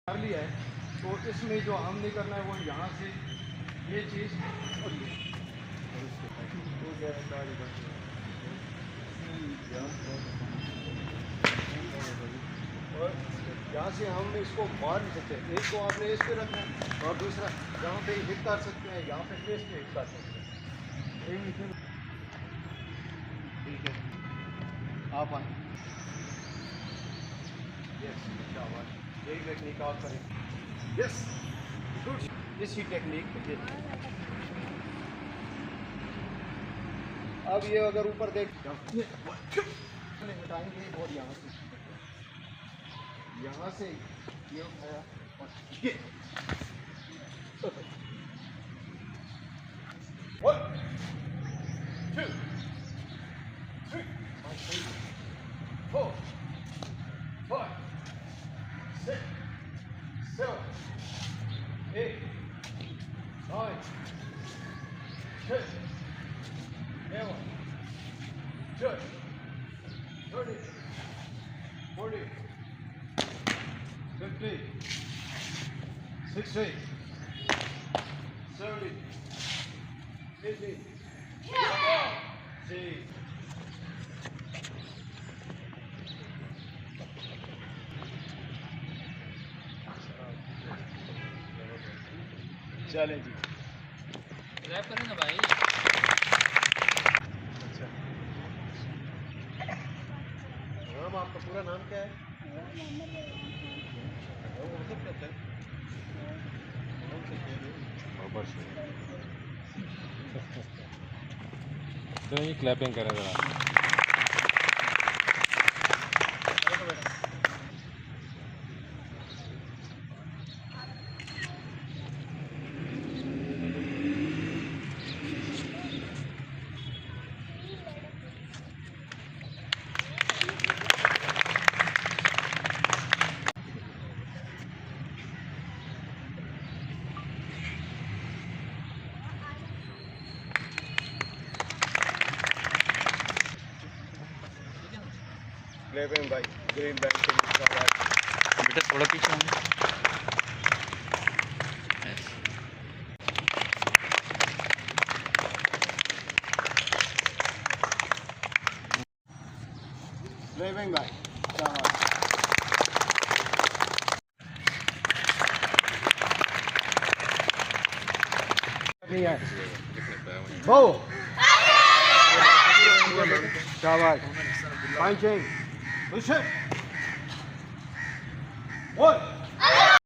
कर लिया है, तो इसमें जो हम नहीं करना है वो यहाँ से ये चीज़ और ये और यहाँ से हम इसको मार नहीं सकते। एक को आपने इस पे रखना है और दूसरा यहाँ पे हिट कर सकते हैं, यहाँ पे फेस पे हिट कर सकते हैं। ठीक है, आप आए। यस, यही टेक्निक आप करें। Yes, good. इसी टेक्निक पे अब ये अगर ऊपर देख हटाएंगे और यहाँ से ये उठाया और ये 1 2 3 4 5 6 7 8 9 10 11 12 13 14 15 16 17 18 See. चलें जी, रैप करें ना भाई। अच्छा, नाम आपका पूरा नाम क्या है? तो ये क्लैपिंग करें जरा। क्लैपिंग भाई, ग्रीन बैंक के बेटा थोड़ा पीछे होंगे। क्लैपिंग भाई, नहीं है वो शाबाश, फाइन चेंज, 1